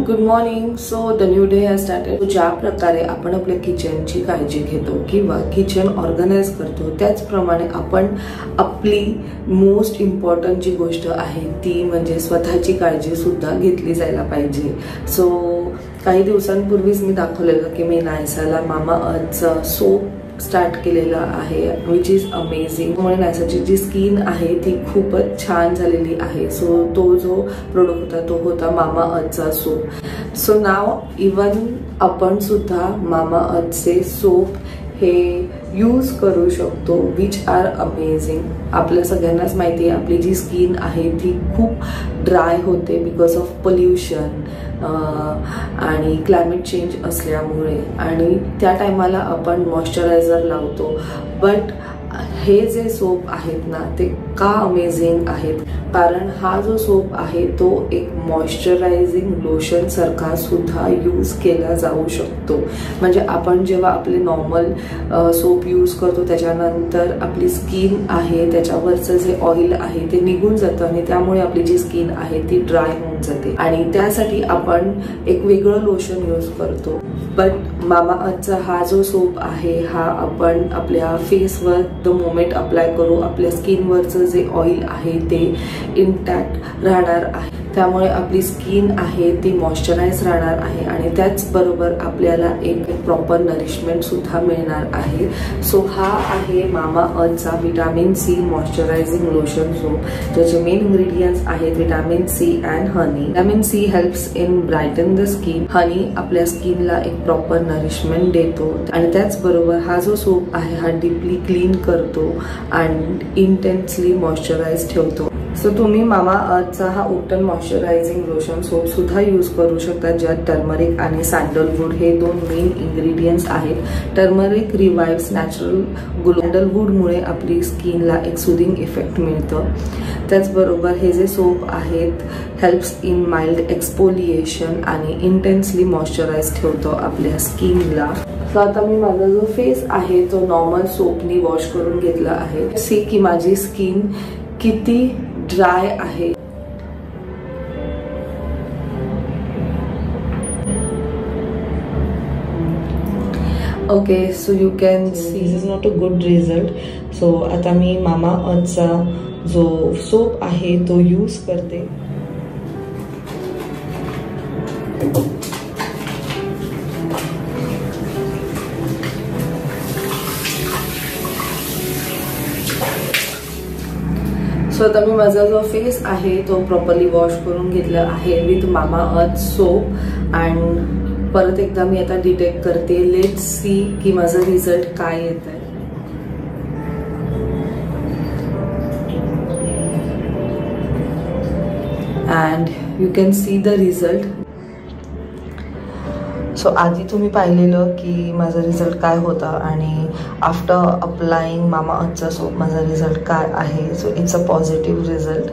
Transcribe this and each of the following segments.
Good morning. So the new day has started. ज्या प्रकारे आपण आपल्या किचनची काळजी घेतो किंवा किचन ऑर्गनाइज करतो त्याचप्रमाणे आपण आपली मोस्ट इम्पॉर्टंट जी गोष्ट आहे ती म्हणजे स्वतःची काळजी सुद्धा घेतली जायला पाहिजे. सो काही दिवसांपूर्वीच मी दाखवलेलं की मी नायसाला मामा अर्थचा सोप स्टार्ट केलेला आहे विच इज अमेझिंग. त्यामुळे नायसाची जी स्किन आहे ती खूपच छान झालेली आहे. सो तो जो प्रोडक्ट होता तो होता मामा अर्थचा सोप. सो नाव इवन आपण सुद्धा मामा अर्थचे सोप हे यूज करू शकतो विच आर अमेझिंग. आपल्या सगळ्यांनाच माहिती आहे आपली जी स्किन आहे ती खूप ड्राय होते बिकॉज ऑफ पोल्युशन आणि क्लायमेट चेंज असल्यामुळे, आणि त्या टायमाला आपण मॉइश्चरायझर लावतो. बट हे जे सोप आहेत ना ते का अमेझिंग आहेत, कारण हा जो सोप आहे तो एक मॉइश्चरायझिंग लोशन सारखा सुद्धा यूज केला जाऊ शकतो. म्हणजे आपण जेव्हा आपले नॉर्मल सोप यूज करतो त्याच्यानंतर आपली स्किन आहे त्याच्यावरचं जे ऑइल आहे ते निघून जातं आणि त्यामुळे आपली जी स्किन आहे ती ड्राय होऊन जाते आणि त्यासाठी आपण एक वेगळं लोशन यूज करतो. बट मामा अर्थचा हा जो सोप आहे हा आपण आपल्या फेसवर द मोमेंट अप्लाय करू आपल्या स्किनवरचं जे ऑइल आहे ते इंटॅक्ट राहणार आहे. त्यामुळे आपली स्किन आहे ती मॉइश्चराइज राहणार आहे आणि त्याचबरोबर आपल्याला एक प्रॉपर नरिशमेंट सुद्धा मिळणार आहे. सो हा आहे मामा अर्थचा vitamin C moisturizing lotion soap, ज्याचे मेन इंग्रेडियंट्स आहेत vitamin C and honey. Vitamin C helps in brighten the skin. Honey आपल्या स्किनला एक प्रॉपर नरिशमेंट देतो आणि त्याचबरोबर हा जो सोप आहे हा डीपली क्लीन करतो अँड इंटेन्सली मॉइश्चराइज ठेवतो. सो तुम्ही मामा अर्थचा हा ओटन मॉइश्चरायझिंग लोशन सोप सुद्धा यूज करू शकता, ज्यात टर्मरिक आणि सॅन्डलवूड हे दोन मेन इंग्रेडियंट्स आहेत. Turmeric revives natural glow. सॅन्डलवूडमुळे आपली स्किनला एक सुदिंग इफेक्ट मिळतं. त्याचबरोबर हे जे सोप आहेत हेल्प्स इन माइल्ड एक्सपोलिएशन आणि इंटेन्सली मॉइश्चराइज ठेवतो आपल्या स्किनला. सो आता मी माझा जो फेस आहे तो नॉर्मल सोपनी वॉश करून घेतला आहे. सी की माझी स्किन किती ड्राय आहे. Okay, so you can see this is not a good result. So आता मी मामा अर्थचा जो सोप आहे तो यूज करते. सो आता मी माझा जो फेस आहे तो प्रॉपरली वॉश करून घेतला आहे विथ मामा अर्थ सोप. अँड परत एकदा मी आता डिटेक्ट करते. लेट्स सी की माझा रिझल्ट काय येत आहे. And you can see the result. So आधी तुम्ही पाहिलेलं की माझा रिझल्ट काय होता आणि आफ्टर अप्लाइंग मामा अर्थचा सोप माझा रिझल्ट काय आहे. So it's a positive result.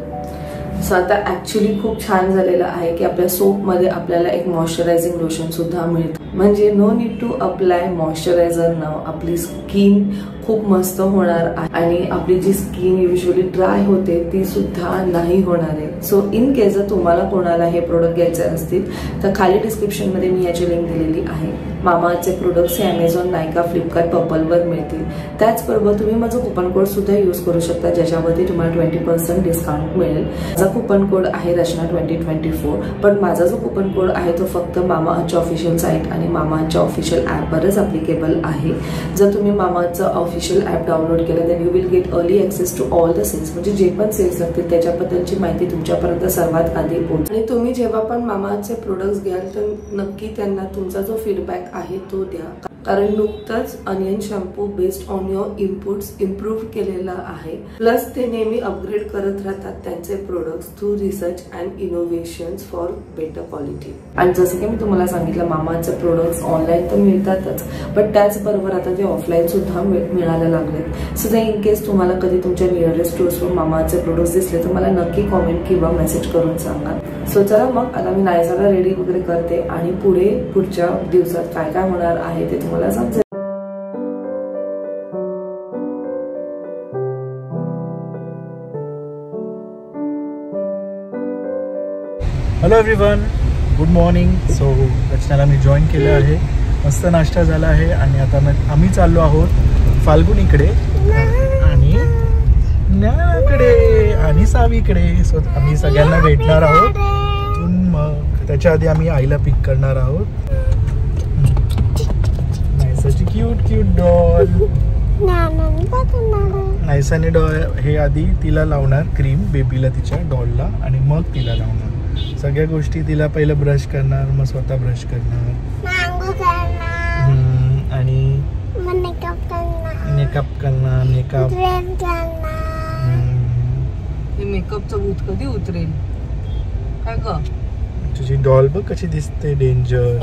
So आता ॲक्च्युली खूप छान झालेलं आहे की आपल्या सोपमध्ये आपल्याला एक मॉइश्चरायझिंग लोशन सुद्धा मिळतं. म्हणजे no need to apply moisturizer नाव. आपली स्किन खूप मस्त होणार आहे आणि आपली जी स्किन युजली ड्राय होते ती सुद्धा नाही होणार आहे. सो इन केस जर तुम्हाला कोणाला हे प्रोडक्ट घ्यायचे असतील तर खाली डिस्क्रिप्शनमध्ये मी याची लिंक दिलेली आहे. मामा अर्थचे प्रोडक्ट्स हे अमेझॉन, नायका, फ्लिपकार्ट, पर्पलवर मिळतील. त्याचबरोबर तुम्ही माझं कुपन कोड सुद्धा यूज करू शकता ज्याच्यामध्ये तुम्हाला 20% डिस्काउंट मिळेल. माझा कुपन कोड आहे रचना 2024. पण माझा जो कुपन कोड आहे तो फक्त मामा अर्थच्या ऑफिशियल साईट आणि मामा अर्थच्या ऑफिशियल ॲपवरच ॲप्लिकेबल आहे. जर तुम्ही मामा अर्थचं ऑफिशियल ॲप डाउनलोड केलं then you will get early access to all the sales. म्हणजे जे पण सेल्स लागतील त्याच्याबद्दलची माहिती तुमच्यापर्यंत सर्वात आधी पोहोचेल. आणि तुम्ही जेव्हा पण मामा अर्थचे प्रोडक्ट्स घ्याल तर नक्की त्यांना तुमचा जो फीडबॅक आहे तो द्या, कारण नुकताच onion shampoo based on your inputs improve केलेला आहे. प्लस ते नेहमी अपग्रेड करत राहतात त्यांचे products through research and innovations for better quality. आणि जसं की मी तुम्हाला सांगितलं मामा अर्थचे प्रोडक्ट्स ऑनलाईन तर मिळतातच बट त्याचबरोबर आता ते ऑफलाईन सुद्धा मिळायला लागलेत. सो इन केस तुम्हाला कधी तुमच्या नियरेस्ट स्टोर्सवर मामा अर्थचे प्रोडक्ट्स दिसले तर मला नक्की कॉमेंट किंवा मेसेज करून सांगा. सो चला मग आता मी नायसाला रेडी वगैरे करते आणि पुढच्या दिवसात काय काय होणार आहे ते तुम्हाला समजेल. Hello everyone, good morning. So रचनाला मी जॉईन केलं आहे. मस्त नाश्ता झाला आहे आणि आता आम्ही चाललो आहोत फाल्गुनीकडे आणि ज्ञानाकडे आणि सावीकडे. सो आम्ही सगळ्यांना भेटणार आहोत. मग त्याच्या आधी आम्ही आईला पिक करणार आहोत. नायसाची क्यूट क्यूट डॉल. नायसाने हे आधी तिला लावणार क्रीम बेबीला तिच्या डॉलला आणि मग तिला लावणार सगळ्या गोष्टी. तिला पहिलं ब्रश करणार मग स्वतः ब्रश करणार आणि मेकअप करणार. मेकअपचं भूत कधी उतरेल काय ग? तुझी डॉल बघ कशी दिसते. डेंजर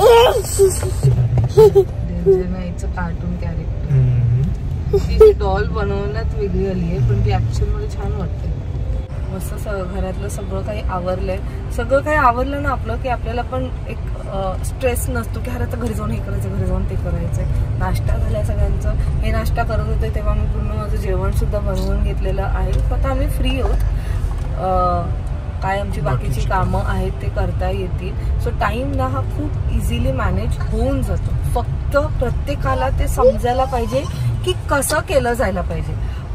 नाहीच कार्टून कॅरेक्टर. ती डॉल बनवण्यात वेगळी आली आहे पण ती ऍक्च्युअल मध्ये छान वाटते. मस्त घरातलं सगळं काही आवरलंय. सगळं काही आवरलं ना आपलं की आपल्याला पण एक स्ट्रेस नसतो की अरे आता घरी जाऊन हे करायचं घरी जाऊन ते करायचंय. नाश्ता झालाय सगळ्यांचं. हे नाश्ता करत होते तेव्हा मी पूर्ण माझं जेवण सुद्धा बनवून घेतलेलं आहे. आता आम्ही फ्री आहोत. काय आमची बाकीची कामं आहेत ते करता येतील. सो टाइम ना हा खूप इझिली मॅनेज होऊन जातो. फक्त प्रत्येकाला ते समजायला पाहिजे की कसं केलं जायला पाहिजे.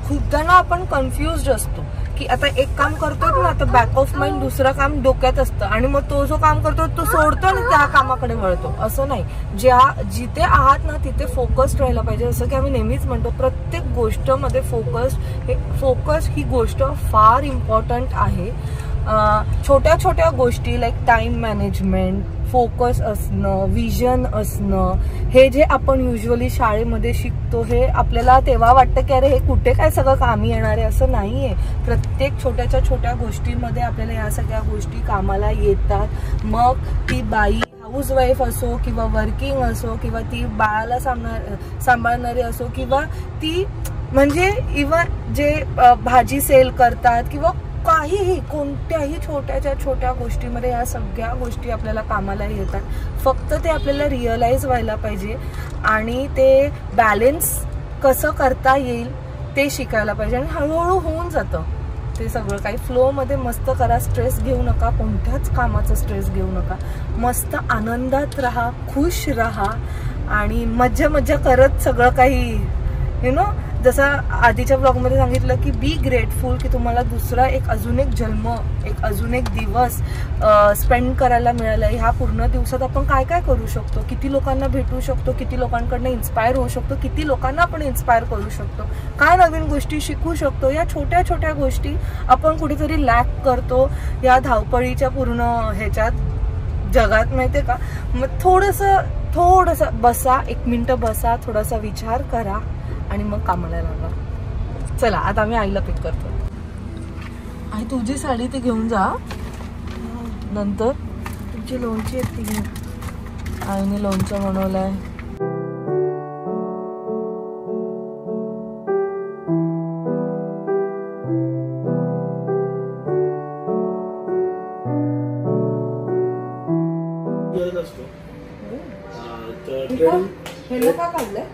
खूपदा ना आपण कन्फ्युज्ड असतो की आता एक काम करतोय ना आता बॅक ऑफ माइंड दुसरं काम डोक्यात असतं आणि मग तो जो काम करतो तो सोडतो आणि त्या कामाकडे वळतो. असं नाही. जिथे आहात ना तिथे फोकस्ड राहायला पाहिजे. असं की आम्ही नेहमीच म्हणतो प्रत्येक गोष्टमध्ये फोकस ही गोष्ट फार इम्पॉर्टंट आहे. छोट्या छोट्या गोष्टी लाईक टाइम मॅनेजमेंट, फोकस असणं, विजन असणं, हे जे आपण युजली शाळेमध्ये शिकतो हे आपल्याला तेव्हा वाटतं की अरे हे कुठे काय सगळं कामी येणार आहे. असं नाहीये. प्रत्येक छोट्याच्या छोट्या गोष्टीमध्ये आपल्याला या सगळ्या गोष्टी कामाला येतात. मग ती बाई हाऊस वाईफ असो किंवा वर्किंग असो किंवा ती बाळाला सांभाळणारी असो किंवा ती म्हणजे इव्हन जे भाजी सेल करतात किंवा काहीही कोणत्याही छोट्याच्या छोट्या गोष्टीमध्ये या सगळ्या गोष्टी आपल्याला कामाला येतात. फक्त ते आपल्याला रिअलाइज व्हायला पाहिजे आणि ते बॅलन्स कसं करता येईल ते शिकायला पाहिजे आणि हळूहळू होऊन जातं ते सगळं काही. फ्लोमध्ये मस्त करा. स्ट्रेस घेऊ नका. कोणत्याच कामाचा स्ट्रेस घेऊ नका. मस्त आनंदात राहा, खुश राहा आणि मज्जा मज्जा करत सगळं काही जसं आधीच्या ब्लॉगमध्ये सांगितलं की बी ग्रेटफुल की तुम्हाला दुसरा एक अजून एक जन्म, एक अजून एक दिवस स्पेंड करायला मिळाला. ह्या पूर्ण दिवसात आपण काय काय करू शकतो, किती लोकांना भेटू शकतो, किती लोकांकडनं इन्स्पायर होऊ शकतो, किती लोकांना आपण इन्स्पायर करू शकतो, काय नवीन गोष्टी शिकू शकतो. या छोट्या छोट्या गोष्टी आपण कुठेतरी लॅक करतो या धावपळीच्या पूर्ण ह्याच्यात जगात, माहितीये का. मग थोडंसं बसा, 1 मिनिट बसा, थोडासा विचार करा आणि मग कामाला लागा. चला आता आम्ही आईला पिक करतो. आई तुझी साडी ती घेऊन जा. नंतर तुमची लोणची आहेत ती घेऊन. आईने लोणचं बनवलंय.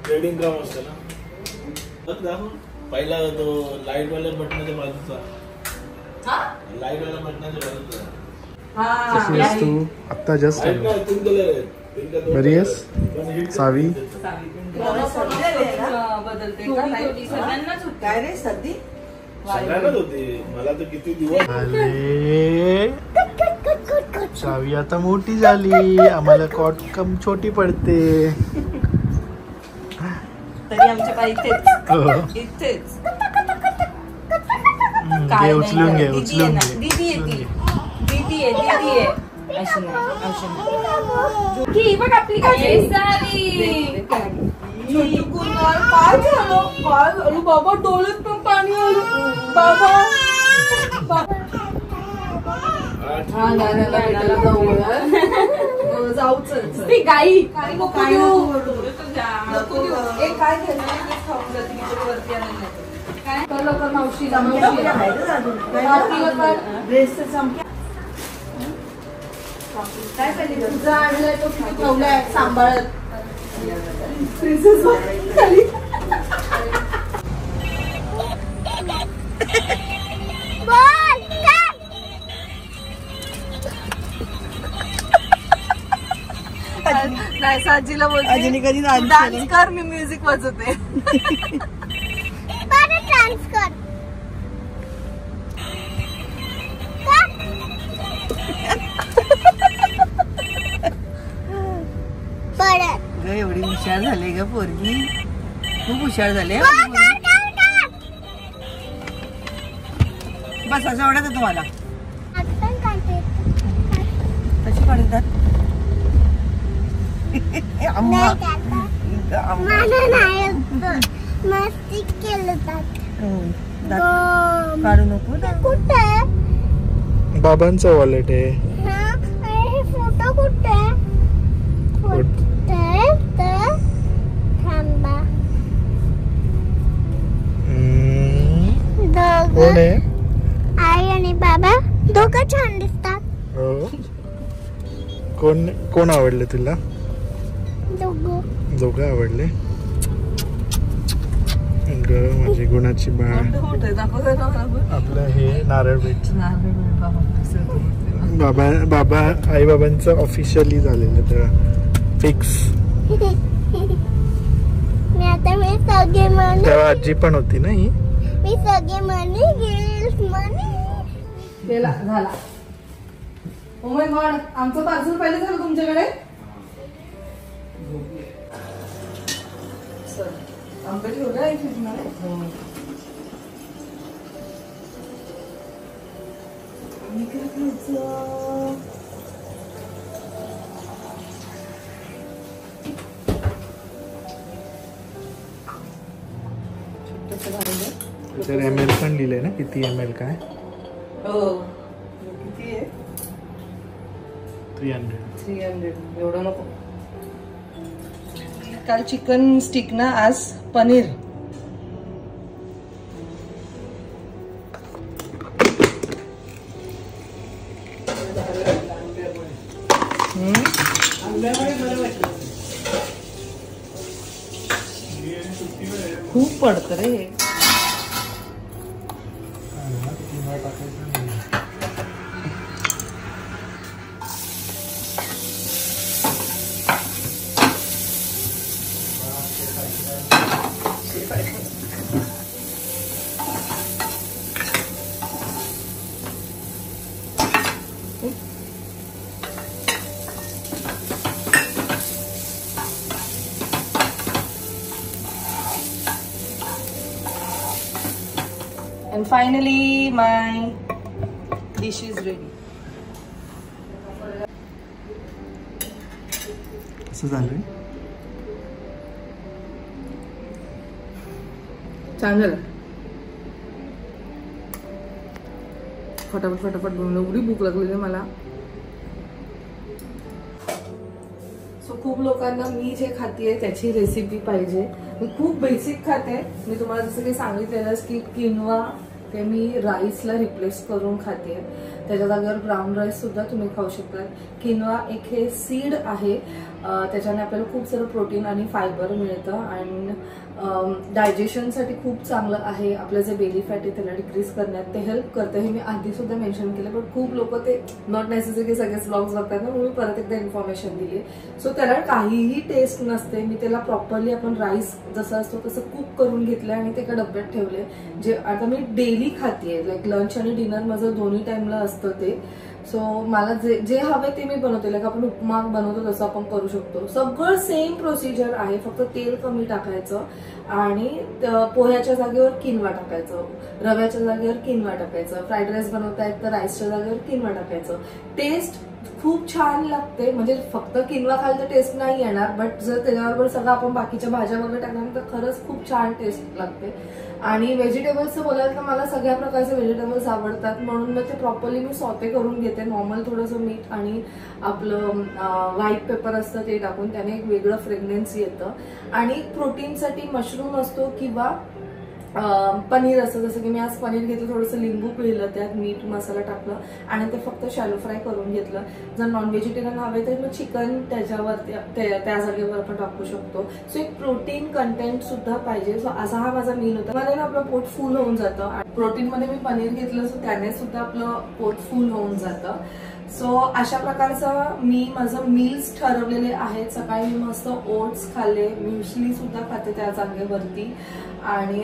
ट्रेडिंग काम असतं ना. पहिला तो लाईट वाल्या बटनाच्या बाजूचा, लाईट वाल्या बटनाच्या बाजूचा. तू आता जस्ट बरी आहेस सावी? काय रे सर्दी सगळ्यांनाच होती. मला तर किती दिवस. सावी आता मोठी झाली. आम्हाला कॉट कम छोटी पडते. तरी आमच्या बाई इथेच उचलून घे. दीदी आहे अशी नाही बघ आपली काय झालं बाबा. डोळ्यात पण पाणी आलं बाबा. जाऊच गाई काय मावशीला काय पाहिजे तुझं आणलंय तो किती ठेवलाय सांभाळत. नाही आजीला बोलते आजीने कधी डान्स डान्स कर मी म्युझिक वाजवते डान्स कर ग एवढी हुशार झाली ग पोरगी खूप हुशार झाले बस असं आवडत तुम्हाला कशी काढतात अम्मा मस्ती केलं काढू नको कुठे बाबांचं वॉलेट आहे. फोटो कुठे थांबा कोण आहे? आई आणि बाबा दोघं छान दिसतात. हो. कोण कोण आवडले तुला? दोघं आवडले. माझी गुणाची बाळ. आपलं हे नारळ भेट बाबा आई बाबांचं ऑफिशियली झालेलं तेव्हा फिक्स. मी आता मी सगळे मनी तेव्हा आजी पण होती ना ही. मी सगळे मनी गिल्स मनी केला झाला. ओ माय गॉड आमचं पार्सल पहिले झालं तुमच्याकडे. आंबे ठेवलं आहे ML पण लिहिलंय ना किती ML काय. हो किती आहे 300 एवढं नको. काल चिकन स्टिक ना आज पनीर. खूप पडत रे. And finally my dish is ready. असं झालंय. छान झालं. फटाफट बनवलं. एवढी भूक लागलेली मला. सो खूप लोकांना मी जे खाते त्याची रेसिपी पाहिजे. मी खूप बेसिक खाते. मी तुम्हाला जसं काही सांगितलेलंच की किनवा ते मी राईसला रिप्लेस करून खाते. त्याच्या जागेवर ब्राऊन राईस सुद्धा तुम्ही खाऊ शकता. किनवा एक हे सीड आहे. त्याच्याने आपल्याला खूप सारं प्रोटीन आणि फायबर मिळतं आणि डायजेशनसाठी खूप चांगलं आहे. आपलं जे बेली फॅट आहे त्याला डिक्रीज करण्यात ते हेल्प करतं. हे मी आधी सुद्धा मेन्शन केलं पण खूप लोक ते नॉट नेसेसरी सगळेच ब्लॉग्स बघतात ना म्हणून मी परत एकदा इन्फॉर्मेशन दिली. सो त्याला काहीही टेस्ट नसते. मी त्याला प्रॉपरली आपण राईस जसं असतो तसं कुक करून घेतलं आणि ते एका डब्यात ठेवले. जे आता मी डेली खाते. लाईक लंच आणि डिनर माझं दोन्ही टाइमला असतं ते. सो मला जे हवे ते मी बनवते. लाईक आपण उपमा बनवतो तसं आपण करू शकतो. सगळं सेम प्रोसिजर आहे. फक्त तेल कमी टाकायचं आणि पोह्याच्या जागेवर किनवा टाकायचं. रव्याच्या जागेवर किनवा टाकायचं. फ्राईड राईस बनवतायत तर राईसच्या जागेवर किनवा टाकायचं. टेस्ट खूप छान लागते. म्हणजे फक्त किनवा खायला तर टेस्ट नाही येणार बट जर त्याच्याबरोबर सगळं आपण बाकीच्या भाज्या वगैरे टाकल्यानंतर खरंच खूप छान टेस्ट लागते. आणि व्हेजिटेबल्सचं बोलायला तर मला सगळ्या प्रकारचे व्हेजिटेबल्स आवडतात म्हणून मग ते प्रॉपरली मी सॉटे करून घेते. नॉर्मल थोडंसं मीठ आणि आपलं व्हाईट पेपर असतं ते टाकून त्याने एक वेगळं फ्रेग्रन्स येतं. आणि प्रोटीनसाठी मशरूम असतो किंवा पनीर असतं. जसं की मी आज पनीर घेतलं थोडंसं लिंबू पिळलं त्यात मीठ मसाला टाकलं आणि ते फक्त शॅलो फ्राय करून घेतलं. जर नॉन व्हेजिटेरियन हवे तर मग चिकन त्याच्यावर त्या जागेवर आपण टाकू शकतो. सो एक प्रोटीन कंटेंट सुद्धा पाहिजे. सो असा हा माझा मील होता. मला ना आपलं पोट फुल होऊन जातं. प्रोटीन मध्ये मी पनीर घेतलं सो त्याने सुद्धा आपलं पोट फुल होऊन जातं. सो अशा प्रकारचं मी माझं मील्स ठरवलेले आहेत. सकाळी मी मस्त ओट्स खाल्ले, म्युस्ली सुद्धा खाते त्या जागेवरती. आणि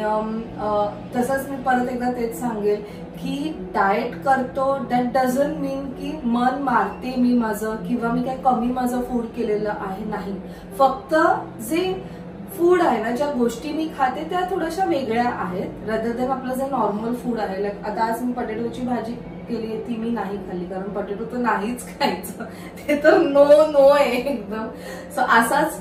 तसंच मी परत एकदा तेच सांगेल की डाएट करतो दॅट डझंट मीन की मन मारते मी माझं किंवा मी काय कमी माझं फूड केलेलं आहे, नाही. फक्त जे फूड आहे ना, ज्या गोष्टी मी खाते त्या थोड्याशा वेगळ्या आहेत रदर दॅन आपलं जे नॉर्मल फूड आहे. लाईक आता आज मी पटेटोची भाजी केली ती मी नाही खाल्ली कारण पटेटो तर नाहीच खायचं, ते तर नो आहे एकदम. सो असाच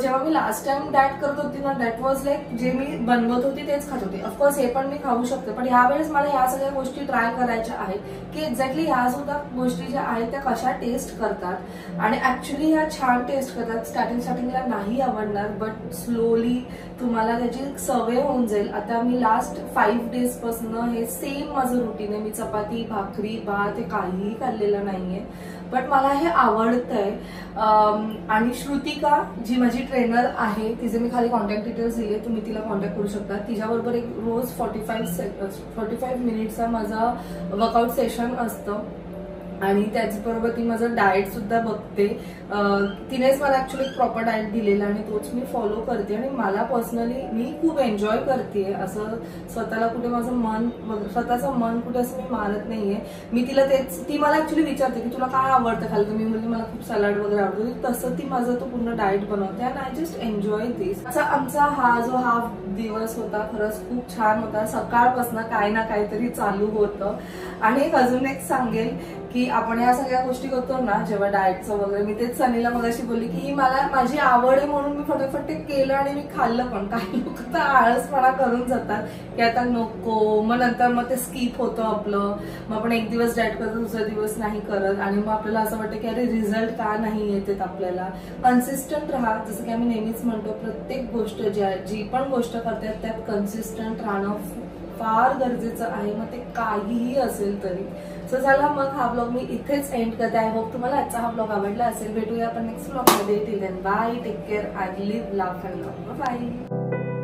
जेव्हा मी लास्ट टाइम डॅट करत होती ना, दॅट वॉज लाईक जे मी बनवत होती तेच खात होते. ऑफकोर्स हे पण मी खाऊ शकते, पण ह्यावेळेस मला ह्या सगळ्या गोष्टी ट्राय करायच्या आहेत की एक्झॅक्टली ह्या सुद्धा गोष्टी ज्या आहेत त्या कशा टेस्ट करतात आणि ऍक्च्युली ह्या छान टेस्ट करतात. स्टार्टिंगला नाही आवडणार, बट स्लोली तुम्हाला त्याची सवय होऊन जाईल. आता मी लास्ट 5 days पासून हे सेम माझं रुटीन आहे. मी चपाती, भाकरी, भात हे काहीही खाल्लेलं नाहीये, बट मला हे आवडतंय. आणि श्रुतिका जी माझी ट्रेनर आहे, तिचे मी खाली कॉन्टॅक्ट डिटेल्स दिले, तुम्ही तिला कॉन्टॅक्ट करू शकता. तिच्याबरोबर एक रोज 45 मिनिटचा माझा वर्कआउट सेशन असतं आणि त्याचबरोबर ती माझं डाएट सुद्धा बघते. तिनेच मला ऍक्च्युली प्रॉपर डाएट दिलेला आणि तोच मी फॉलो करते आणि मला पर्सनली मी खूप एन्जॉय करते. असं स्वतःला कुठे स्वतःचं मन कुठे असं मी मारत नाहीये. मी तिला तेच, ती मला ऍक्च्युली विचारते की तुला काय आवडतं खायला, मी म्हणजे मला खूप सलाड वगैरे आवडतो, तसं ती माझं तो पूर्ण डाएट बनवते अँड आय जस्ट एन्जॉय दिस. आमचा हा जो हाफ दिवस होता खरंच खूप छान होता. सकाळपासून काय ना काहीतरी चालू होतं. आणि अजून एक सांगेल की आपण या सगळ्या गोष्टी करतो ना जेव्हा डाएटचं वगैरे, मी तेच सनीला मगाशी बोलली की ही मला माझी आवड आहे म्हणून मी फटाफट केलं आणि मी खाल्लं पण. काही लोक तर आळसपणा करून जातात की आता नको, मग नंतर मग ते स्किप होतं आपलं, मग आपण एक दिवस डाएट करतो दुसरा दिवस नाही करत आणि मग आपल्याला असं वाटतं की अरे रिझल्ट का नाही येतात आपल्याला. कन्सिस्टंट राहा, जसं की आम्ही नेहमीच म्हणतो, प्रत्येक गोष्ट जी पण गोष्ट करतात त्यात कन्सिस्टंट राहणं फार गरजेचं आहे, मग ते काहीही असेल तरी. सो चला मग हा ब्लॉग मी इथेच एंड करते. आय होप तुम्हाला आजचा हा ब्लॉग आवडला असेल. भेटूया आपण नेक्स्ट ब्लॉग मध्ये. Till then bye, take care and live, laugh and love. Bye.